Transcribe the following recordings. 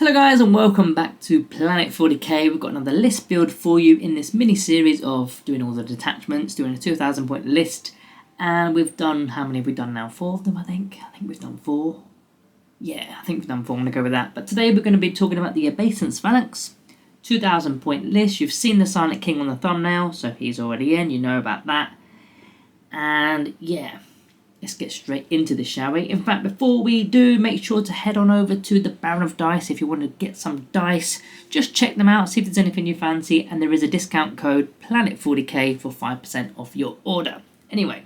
Hello guys and welcome back to Planet 40k. We've got another list build for you in this mini series of doing all the detachments, doing a 2,000 point list. And we've done, how many have we done now? 4 of them I think we've done 4. Yeah, I think we've done 4, I'm going to go with that. But today we're going to be talking about the Obeisance Phalanx, 2,000 point list. You've seen the Silent King on the thumbnail, so he's already in, you know about that. And yeah, let's get straight into this, shall we? In fact, before we do, make sure to head on over to the Baron of Dice if you want to get some dice. Just check them out, see if there's anything you fancy, and there is a discount code PLANET40k for 5% off your order. Anyway,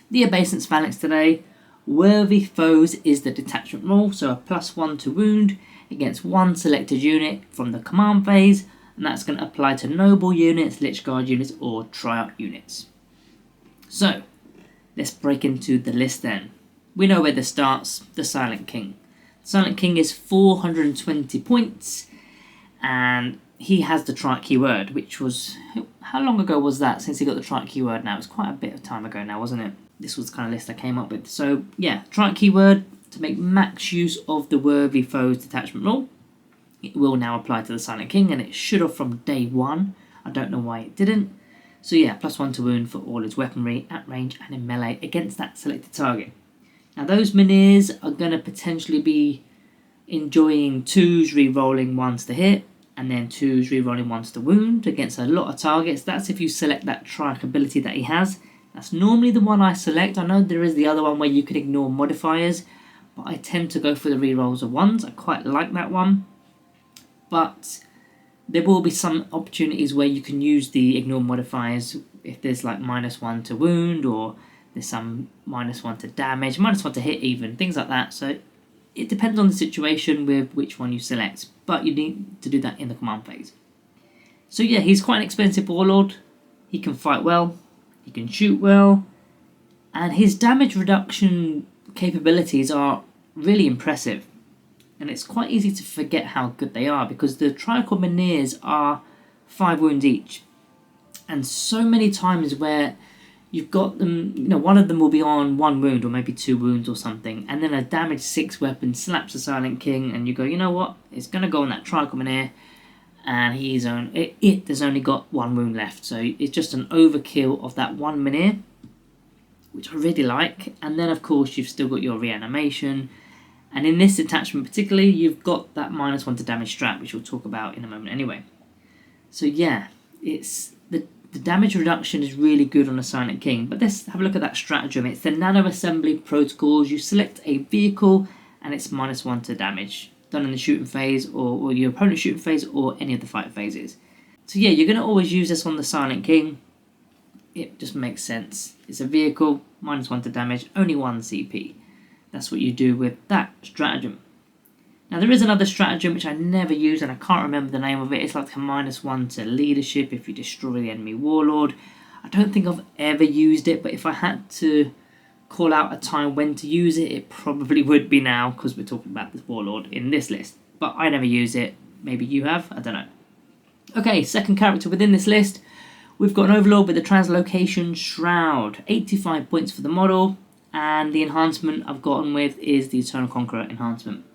the Obeisance Phalanx today. Worthy foes is the detachment rule, so a +1 to wound against one selected unit from the command phase, and that's going to apply to noble units, lich guard units, or triarch units. So, let's break into the list then. We know where this starts, the Silent King. The Silent King is 420 points, and he has the Triarch keyword, which was, how long ago was that since he got the Triarch keyword now? It was quite a bit of time ago now, wasn't it? This was the kind of list I came up with. So yeah, Triarch keyword to make max use of the Worthy Foes detachment rule. It will now apply to the Silent King, and it should have from day one. I don't know why it didn't. So yeah, +1 to wound for all his weaponry at range and in melee against that selected target. Now those minis are going to potentially be enjoying 2s re-rolling 1s to hit, and then 2s re-rolling 1s to wound against a lot of targets. That's if you select that Triarch ability that he has. That's normally the one I select. I know there is the other one where you can ignore modifiers, but I tend to go for the re-rolls of 1s. I quite like that one. But there will be some opportunities where you can use the ignore modifiers if there's like -1 to wound, or there's some -1 to damage, -1 to hit even, things like that. So it depends on the situation with which one you select, but you need to do that in the command phase. So yeah, he's quite an expensive warlord. He can fight well, he can shoot well, and his damage reduction capabilities are really impressive. And it's quite easy to forget how good they are because the Triarchal Menhirs are 5 wounds each. And so many times where you've got them, you know, one of them will be on 1 wound or maybe 2 wounds or something, and then a damage 6 weapon slaps the Silent King, and you go, you know what, it's going to go on that Triarchal Menhir, and there's only got 1 wound left. So it's just an overkill of that 1 Menhir, which I really like. And then of course you've still got your reanimation. And in this attachment particularly, you've got that -1 to damage strat, which we'll talk about in a moment anyway. So yeah, it's the damage reduction is really good on the Silent King. But let's have a look at that stratagem. It's the nano assembly protocols. You select a vehicle and it's -1 to damage, done in the shooting phase or your opponent's shooting phase or any of the fight phases. So yeah, you're going to always use this on the Silent King. It just makes sense. It's a vehicle, -1 to damage, only 1 CP. That's what you do with that stratagem. Now there is another stratagem which I never use and I can't remember the name of it. It's like a -1 to leadership if you destroy the enemy warlord. I don't think I've ever used it, but if I had to call out a time when to use it, it probably would be now because we're talking about this warlord in this list. But I never use it. Maybe you have, I don't know. Okay, second character within this list. We've got an overlord with the translocation shroud. 85 points for the model. And the enhancement I've gotten with is the Eternal Conqueror enhancement.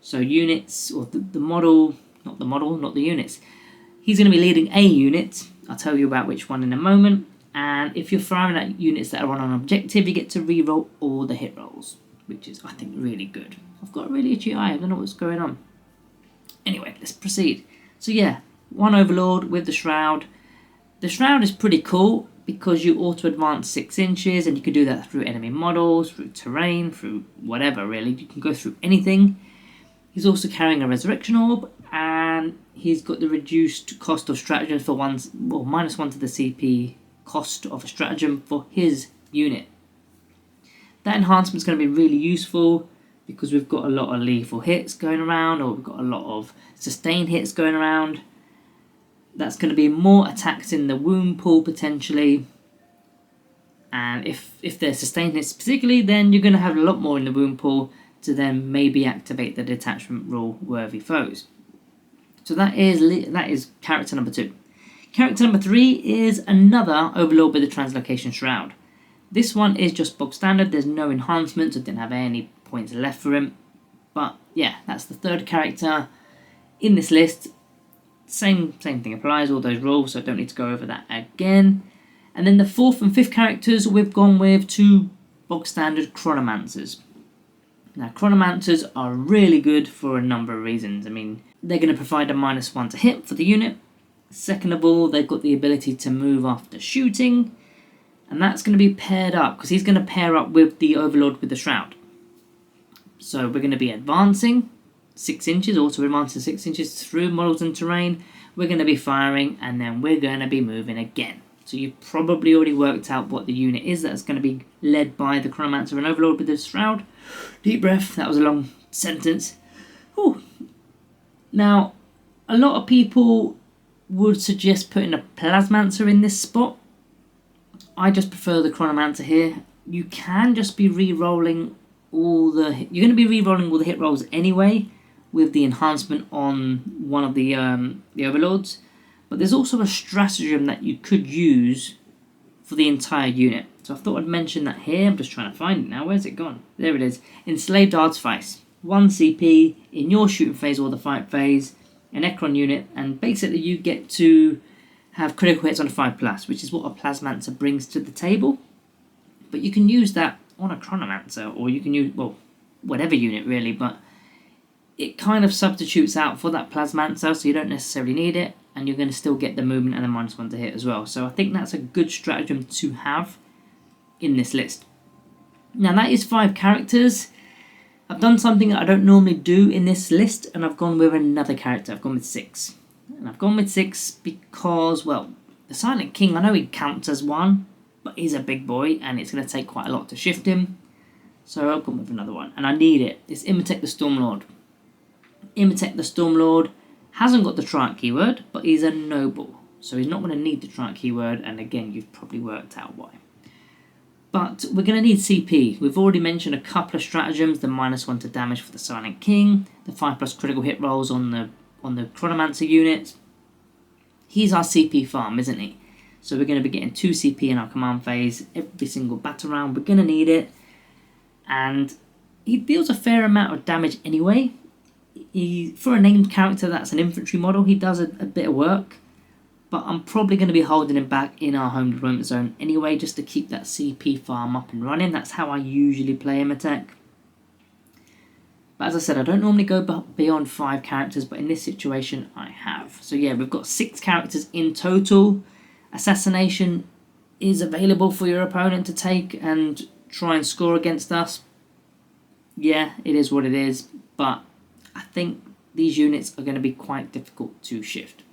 So units, or the model, not the units. He's going to be leading a unit. I'll tell you about which one in a moment. And if you're firing at units that are on an objective, you get to reroll all the hit rolls, which is, I think, really good. I've got a really itchy eye. I don't know what's going on. Anyway, let's proceed. So yeah, one overlord with the shroud. The shroud is pretty cool because you auto-advance 6 inches, and you can do that through enemy models, through terrain, through whatever really. You can go through anything. He's also carrying a resurrection orb, and he's got the reduced cost of stratagem for -1 to the CP cost of a stratagem for his unit. That enhancement is going to be really useful because we've got a lot of lethal hits going around, or we've got a lot of sustained hits going around. That's going to be more attacks in the wound pool potentially. And if they're sustained hits particularly, then you're going to have a lot more in the wound pool to then maybe activate the detachment rule Worthy Foes. So that is character number 2. Character number 3 is another overlord with the translocation shroud. This one is just bog standard. There's no enhancements. I didn't have any points left for him. But yeah, that's the third character. In this list, same thing applies, all those rules, so I don't need to go over that again. And then the 4th and 5th characters, we've gone with 2 bog standard Chronomancers. Now, Chronomancers are really good for a number of reasons. I mean, they're going to provide a -1 to hit for the unit. Second of all, they've got the ability to move after shooting, and that's going to be paired up, because he's going to pair up with the Overlord with the Shroud. So we're going to be advancing 6 inches, also advancing 6 inches through models and terrain. We're going to be firing, and then we're going to be moving again. So you've probably already worked out what the unit is that's going to be led by the Chronomancer and Overlord with the Shroud. Deep breath, that was a long sentence. Ooh. Now, a lot of people would suggest putting a Plasmancer in this spot. I just prefer the Chronomancer here. You can just be re-rolling all the... You're going to be re-rolling all the hit rolls anyway with the enhancement on one of the Overlords. But there's also a stratagem that you could use for the entire unit. So I thought I'd mention that here. I'm just trying to find it now. Where's it gone? There it is. Enslaved Artifice. 1 CP in your shooting phase or the fight phase. An Necron unit. And basically you get to have critical hits on a 5+, which is what a Plasmancer brings to the table. But you can use that on a Chronomancer. Or you can use, well, whatever unit really. But it kind of substitutes out for that Plasmancer. So you don't necessarily need it. And you're going to still get the movement and a -1 to hit as well. So I think that's a good stratagem to have in this list. Now that is 5 characters. I've done something that I don't normally do in this list, and I've gone with another character. I've gone with 6. And I've gone with 6 because, well, the Silent King, I know he counts as 1, but he's a big boy and it's going to take quite a lot to shift him. So I've gone with another one, and I need it. It's Imitek the Stormlord. Imitek the Stormlord hasn't got the Triumph keyword, but he's a noble. So he's not going to need the Triumph keyword, and again, you've probably worked out why. But we're going to need CP. We've already mentioned a couple of stratagems, the -1 to damage for the Silent King, the 5+ critical hit rolls on the Chronomancer unit. He's our CP farm, isn't he? So we're going to be getting 2 CP in our command phase every single battle round. We're going to need it. And he deals a fair amount of damage anyway. For a named character that's an infantry model, he does a bit of work, but I'm probably going to be holding him back in our home deployment zone anyway, just to keep that CP farm up and running. That's how I usually play Imitek. But as I said, I don't normally go beyond 5 characters, but in this situation I have. So yeah, we've got 6 characters in total. Assassination is available for your opponent to take and try and score against us. Yeah, it is what it is, but I think these units are going to be quite difficult to shift.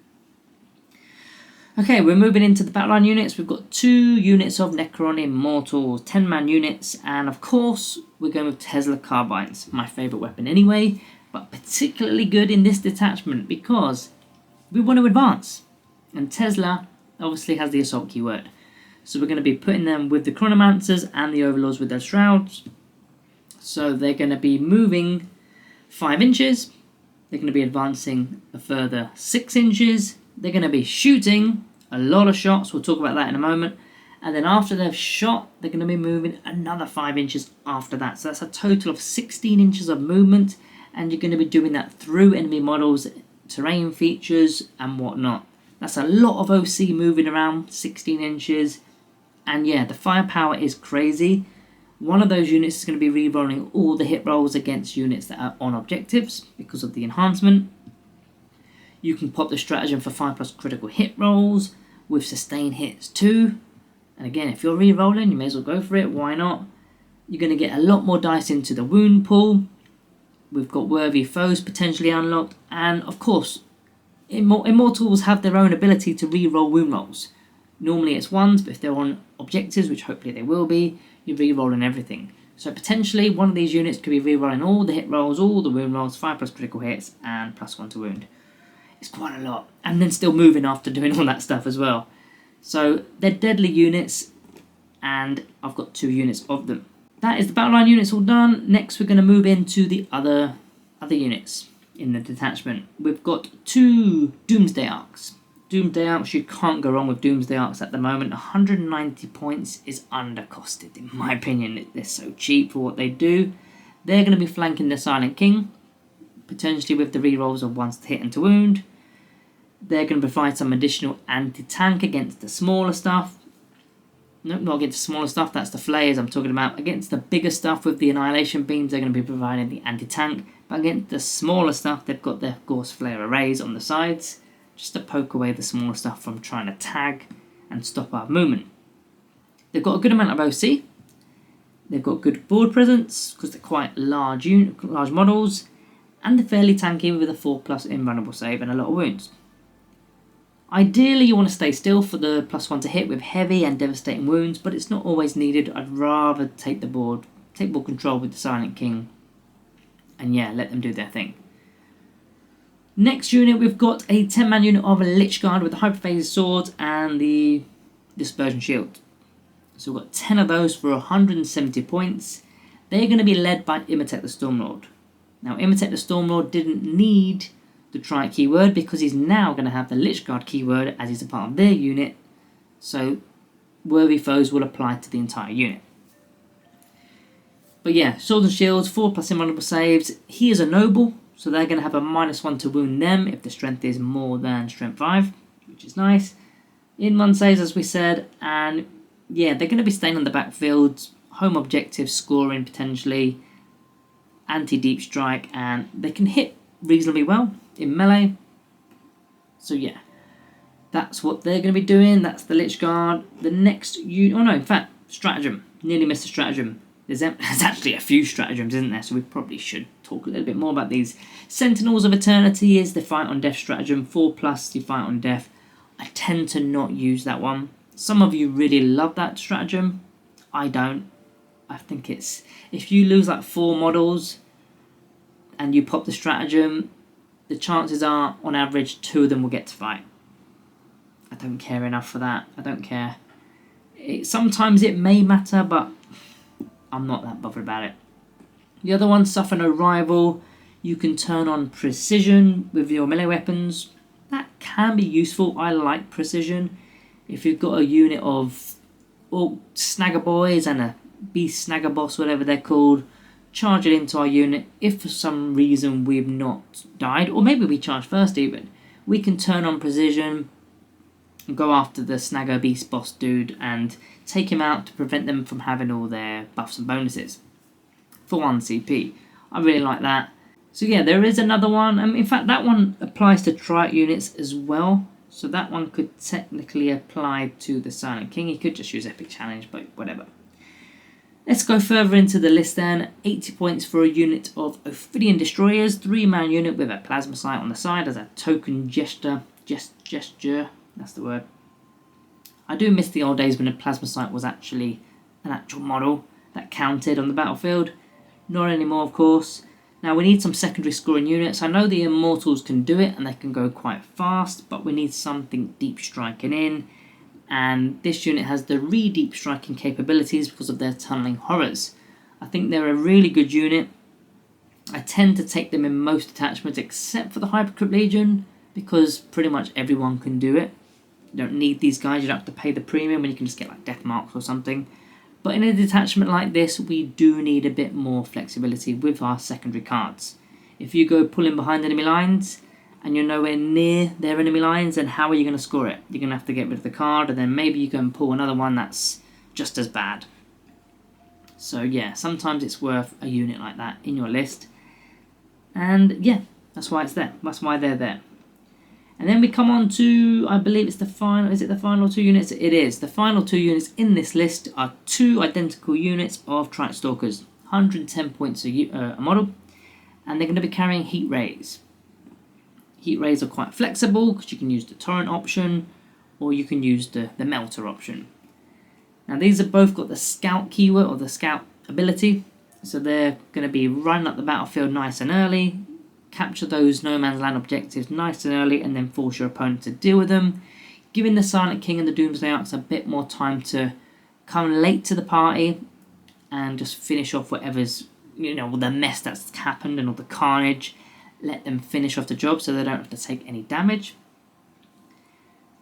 Okay, we're moving into the Battleline units. We've got 2 units of Necron Immortals, 10-man units, and of course we're going with Tesla carbines, my favourite weapon anyway, but particularly good in this detachment because we want to advance, and Tesla obviously has the assault keyword. So we're going to be putting them with the Chronomancers and the Overlords with their Shrouds. So they're going to be moving 5 inches, they're going to be advancing a further 6 inches, they're going to be shooting a lot of shots, we'll talk about that in a moment, and then after they've shot, they're going to be moving another 5 inches after that. So that's a total of 16 inches of movement, and you're going to be doing that through enemy models, terrain features, and whatnot. That's a lot of OC moving around, 16 inches, and yeah, the firepower is crazy. One of those units is going to be re-rolling all the hit rolls against units that are on objectives because of the enhancement. You can pop the stratagem for 5+ critical hit rolls with sustained hits too. And again, if you're re-rolling, you may as well go for it. Why not? You're going to get a lot more dice into the wound pool. We've got worthy foes potentially unlocked. And of course, Immortals have their own ability to re-roll wound rolls. Normally it's 1s, but if they're on objectives, which hopefully they will be, you're re-rolling everything. So potentially one of these units could be re-rolling all the hit rolls, all the wound rolls, 5+ critical hits, and +1 to wound. It's quite a lot. And then still moving after doing all that stuff as well. So they're deadly units, and I've got 2 units of them. That is the Battleline units all done. Next we're going to move into the other units in the detachment. We've got 2 Doomsday Arcs. Doomsday Arcs, you can't go wrong with Doomsday Arcs at the moment. 190 points is undercosted, in my opinion. They're so cheap for what they do. They're going to be flanking the Silent King. potentially with the rerolls of ones to hit and to wound. They're going to provide some additional anti-tank against the smaller stuff. Nope, not against the smaller stuff, that's the flayers I'm talking about. Against the bigger stuff with the annihilation beams, they're going to be providing the anti-tank. But against the smaller stuff, they've got their Gauss Flare arrays on the sides, just to poke away the smaller stuff from trying to tag and stop our movement. They've got a good amount of OC. They've got good board presence, because they're quite large models. And they're fairly tanky with a 4+ invulnerable save and a lot of wounds. Ideally, you want to stay still for the +1 to hit with heavy and devastating wounds, but it's not always needed. I'd rather take board control with the Silent King, and yeah, let them do their thing. Next unit, we've got a 10-man unit of a Lich Guard with the Hyperphase Sword and the Dispersion Shield. So we've got 10 of those for 170 points. They're going to be led by Imitate the Stormlord. Now, Imitate the Stormlord didn't need the Try keyword because he's now going to have the Lich Guard keyword as he's a part of their unit, so worthy foes will apply to the entire unit. But yeah, Swords and Shields, 4+ invulnerable saves. He is a noble, so they're going to have a -1 to wound them if the strength is more than strength 5, which is nice. In 1 saves, as we said, and yeah, they're going to be staying on the backfield, home objective scoring potentially, anti-deep strike, and they can hit reasonably well in melee. So yeah, that's what they're going to be doing. That's the Lich Guard. The next unit, oh no, in fact, stratagem. Nearly missed a stratagem. There's actually a few stratagems, isn't there? So we probably should talk a little bit more about these. Sentinels of Eternity is the fight on death stratagem. 4+ the fight on death. I tend to not use that one. Some of you really love that stratagem. I don't. I think it's, if you lose like 4 models and you pop the stratagem, the chances are, on average, 2 of them will get to fight. I don't care enough for that. I don't care. Sometimes it may matter, but I'm not that bothered about it. The other one, Suffer No Rival. You can turn on Precision with your melee weapons. That can be useful. I like Precision. If you've got a unit of Snagger Boys and a Beast Snagger Boss, whatever they're called, charge it into our unit. If for some reason we've not died, or maybe we charge first even, we can turn on Precision and go after the Snagger Beast Boss dude and take him out to prevent them from having all their buffs and bonuses for 1 CP. I really like that. So yeah, there is another one. In fact, that one applies to Triarch units as well. So that one could technically apply to the Silent King. He could just use Epic Challenge, but whatever. Let's go further into the list then. 80 points for a unit of Ophidian Destroyers. 3-man unit with a Plasma Sight on the side as a token gesture. Gesture, that's the word. I do miss the old days when a Plasma Sight was actually an actual model that counted on the battlefield. Not anymore, of course. Now, we need some secondary scoring units. I know the Immortals can do it and they can go quite fast, but we need something deep striking in. And this unit has the re-deep striking capabilities because of their tunneling horrors. I think they're a really good unit. I tend to take them in most attachments except for the Hypercrypt Legion, because pretty much everyone can do it. You don't need these guys, you don't have to pay the premium when you can just get like Death Marks or something. But in a detachment like this, we do need a bit more flexibility with our secondary cards. If you go pulling behind enemy lines and you're nowhere near their enemy lines, then how are you going to score it? You're going to have to get rid of the card, and then maybe you can pull another one that's just as bad. So yeah, sometimes it's worth a unit like that in your list. And yeah, that's why it's there. That's why they're there. And then we come on to, I believe it's the final, is it the final 2 units? It is. The final 2 units in this list are 2 identical units of Triarch Stalkers. 110 points a model. And they're going to be carrying Heat Rays. Heat Rays are quite flexible because you can use the Torrent option or you can use the Melter option. Now these have both got the Scout keyword or the Scout ability. So they're going to be running up the battlefield nice and early. Capture those no man's land objectives nice and early and then force your opponent to deal with them, giving the Silent King and the Doomsday Arcs a bit more time to come late to the party and just finish off whatever's, all the mess that's happened and all the carnage. Let them finish off the job so they don't have to take any damage.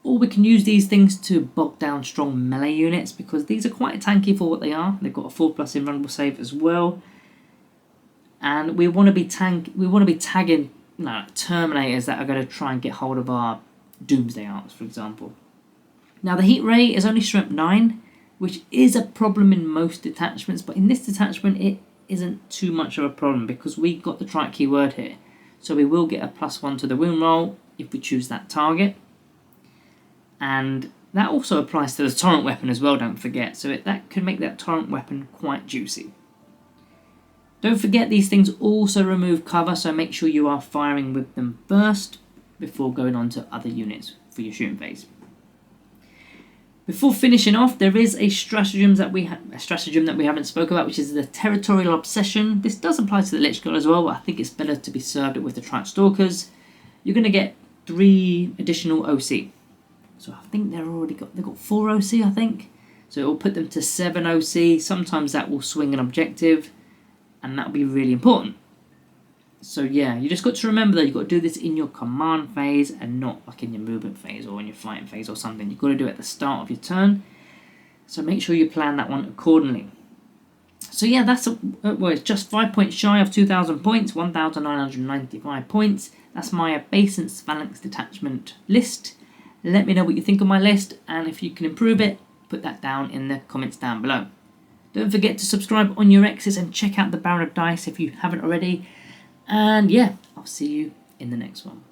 Or we can use these things to bog down strong melee units because these are quite tanky for what they are. They've got a 4+ invulnerable save as well. and we want to be tagging Terminators that are going to try and get hold of our Doomsday Arcs, for example. Now the heat ray is only strength 9, which is a problem in most detachments, but in this detachment it isn't too much of a problem because we got the trike keyword here. So we will get a +1 to the wound roll if we choose that target. And that also applies to the torrent weapon as well, don't forget. So that could make that torrent weapon quite juicy. Don't forget these things also remove cover, so make sure you are firing with them first before going on to other units for your shooting phase. Before finishing off, there is a stratagem that we haven't spoken about, which is the Territorial Obsession. This does apply to the Lich God as well, but I think it's better to be served with the Trike Stalkers. You're going to get 3 additional OC. So I think they've got 4 OC, I think. So it will put them to 7 OC. Sometimes that will swing an objective, and that'll be really important. So yeah, you just got to remember that you've got to do this in your command phase and not like in your movement phase or in your fighting phase or something. You've got to do it at the start of your turn. So make sure you plan that one accordingly. So yeah, it's just 5 points shy of 2,000 points, 1,995 points. That's my Obeisance Phalanx detachment list. Let me know what you think of my list, and if you can improve it, put that down in the comments down below. Don't forget to subscribe on your X's and check out the Baron of Dice if you haven't already. And yeah, I'll see you in the next one.